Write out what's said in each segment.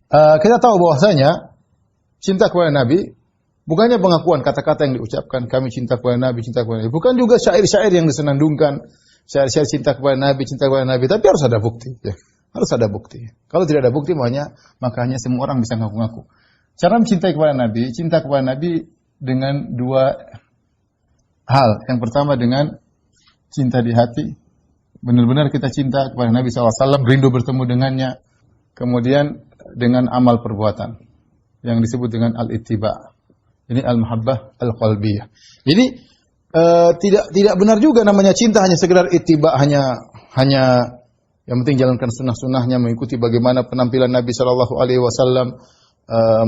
Kita tahu bahwasanya cinta kepada Nabi bukannya pengakuan kata-kata yang diucapkan, kami cinta kepada Nabi, cinta kepada Nabi. Bukan juga syair-syair yang disenandungkan, syair-syair cinta kepada Nabi, cinta kepada Nabi. Tapi harus ada bukti. Ya. Harus ada bukti. Kalau tidak ada bukti, makanya semua orang bisa ngaku-ngaku. Cara mencintai kepada Nabi, cinta kepada Nabi dengan dua hal. Yang pertama dengan cinta di hati. Benar-benar kita cinta kepada Nabi SAW, rindu bertemu dengannya. Kemudian dengan amal perbuatan yang disebut dengan al-ittiba. Ini al-mahabbah al-qalbiyah. Jadi tidak benar juga namanya cinta hanya sekedar ittiba, hanya yang penting jalankan sunnah-sunnahnya, mengikuti bagaimana penampilan Nabi sallallahu alaihi wasallam,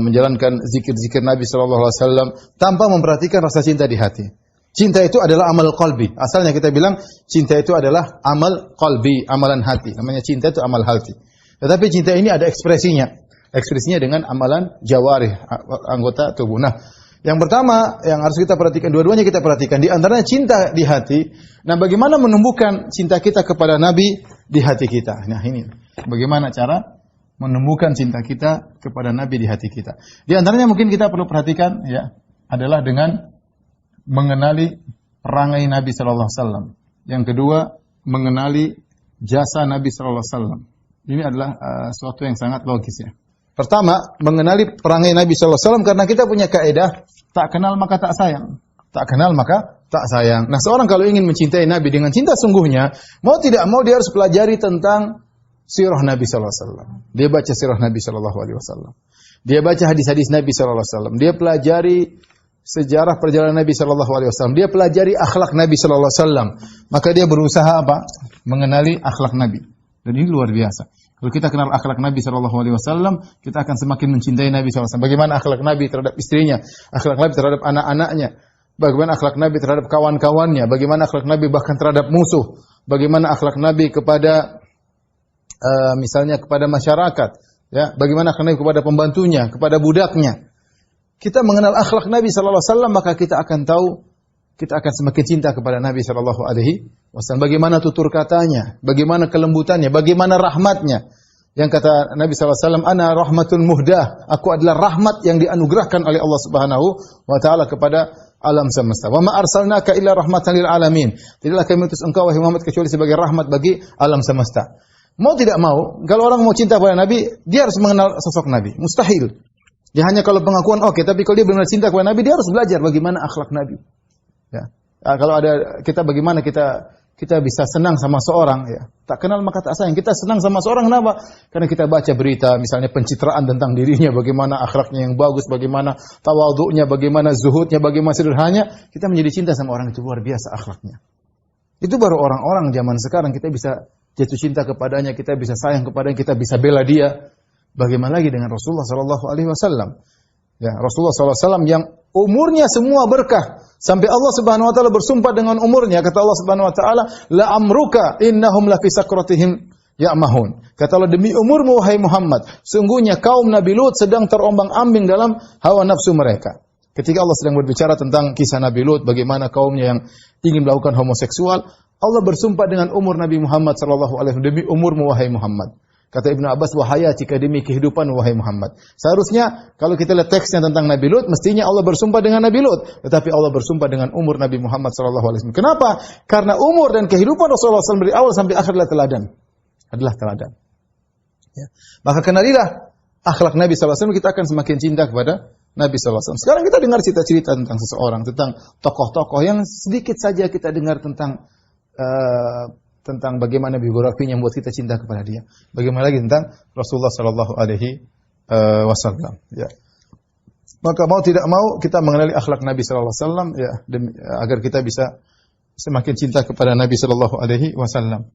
menjalankan zikir-zikir Nabi sallallahu alaihi wasallam tanpa memperhatikan rasa cinta di hati. Cinta itu adalah amal qalbi. Asalnya kita bilang cinta itu adalah amal qalbi, amalan hati. Namanya cinta itu amal hati. Tetapi cinta ini ada ekspresinya. Ekspresinya dengan amalan jawarih, anggota tubuh. Nah, yang pertama yang harus kita perhatikan, dua-duanya kita perhatikan. Di antaranya cinta di hati. Nah, bagaimana menumbuhkan cinta kita kepada Nabi di hati kita? Nah, ini bagaimana cara menumbuhkan cinta kita kepada Nabi di hati kita. Di antaranya mungkin kita perlu perhatikan ya, adalah dengan mengenali perangai Nabi sallallahu alaihi wasallam. Yang kedua, mengenali jasa Nabi sallallahu alaihi wasallam. Ini adalah suatu yang sangat logis ya. Pertama, mengenali perangai Nabi sallallahu alaihi wasallam karena kita punya kaidah tak kenal maka tak sayang. Tak kenal maka tak sayang. Nah, seorang kalau ingin mencintai Nabi dengan cinta sungguhnya, mau tidak mau dia harus pelajari tentang sirah Nabi sallallahu alaihi wasallam. Dia baca sirah Nabi sallallahu alaihi wasallam. Dia baca hadis-hadis Nabi sallallahu alaihi wasallam. Dia pelajari sejarah perjalanan Nabi sallallahu alaihi wasallam. Dia pelajari akhlak Nabi sallallahu alaihi wasallam. Maka dia berusaha apa? Mengenali akhlak Nabi. Dan ini luar biasa. Kalau kita kenal akhlak Nabi sallallahu alaihi wasallam, kita akan semakin mencintai Nabi sallallahu alaihi wasallam. Bagaimana akhlak Nabi terhadap istrinya, akhlak Nabi terhadap anak-anaknya, bagaimana akhlak Nabi terhadap kawan-kawannya, bagaimana akhlak Nabi bahkan terhadap musuh, bagaimana akhlak Nabi kepada misalnya kepada masyarakat, ya, bagaimana akhlak Nabi kepada pembantunya, kepada budaknya. Kita mengenal akhlak Nabi sallallahu alaihi wasallam, maka kita akan tahu, kita akan semakin cinta kepada Nabi sallallahu alaihi wasallam. Bagaimana tutur katanya, bagaimana kelembutannya, bagaimana rahmatnya. Yang kata Nabi sallallahu alaihi wasallam, "Ana rahmatun muhdah." Aku adalah rahmat yang dianugerahkan oleh Allah Subhanahu wa taala kepada alam semesta. "Wa ma arsalnaka illa rahmatan lil alamin." Tidaklah kami utus engkau wahai Muhammad kecuali sebagai rahmat bagi alam semesta. Mau tidak mau, kalau orang mau cinta kepada Nabi, dia harus mengenal sosok Nabi. Mustahil. Dia hanya kalau pengakuan oke, tapi kalau dia benar cinta kepada Nabi, dia harus belajar bagaimana akhlak Nabi. Ya. Kalau ada kita bagaimana kita bisa senang sama seorang ya. Tak kenal maka tak sayang. Kita senang sama seorang kenapa? Karena kita baca berita misalnya pencitraan tentang dirinya, bagaimana akhlaknya yang bagus, bagaimana tawadhu'nya, bagaimana zuhudnya, bagaimana sederhananya, kita menjadi cinta sama orang itu, luar biasa akhlaknya. Itu baru orang-orang zaman sekarang kita bisa jatuh cinta kepadanya, kita bisa sayang kepadanya, kita bisa bela dia. Bagaimana lagi dengan Rasulullah sallallahu alaihi wasallam? Ya, Rasulullah sallallahu alaihi wasallam yang umurnya semua berkah. Sampai Allah Subhanahu wa taala bersumpah dengan umurnya, kata Allah Subhanahu wa taala, "La amruka innahum la fi sakratihim ya'mahun." Kata Allah, demi umurmu wahai Muhammad, sungguhnya kaum Nabi Lut sedang terombang-ambing dalam hawa nafsu mereka. Ketika Allah sedang berbicara tentang kisah Nabi Lut, bagaimana kaumnya yang ingin melakukan homoseksual, Allah bersumpah dengan umur Nabi Muhammad sallallahu alaihi wasallam, demi umurmu wahai Muhammad. Kata Ibnu Abbas, wahayatika, demi kehidupan wahai Muhammad. Seharusnya kalau kita lihat teksnya tentang Nabi Lut, mestinya Allah bersumpah dengan Nabi Lut, tetapi Allah bersumpah dengan umur Nabi Muhammad sallallahu alaihi wasallam. Kenapa? Karena umur dan kehidupan Rasulullah SAW dari awal sampai akhir adalah teladan. Adalah teladan. Ya. Maka kenalilah akhlak Nabi sallallahu alaihi wasallam, kita akan semakin cinta kepada Nabi sallallahu alaihi wasallam. Sekarang kita dengar cerita-cerita tentang seseorang, tentang tokoh-tokoh yang sedikit saja kita dengar tentang bagaimana biografinya membuat kita cinta kepada dia. Bagaimana lagi tentang Rasulullah sallallahu alaihi wasallam, ya. Maka mau tidak mau kita mengenali akhlak Nabi sallallahu alaihi wasallam ya, agar kita bisa semakin cinta kepada Nabi sallallahu alaihi wasallam.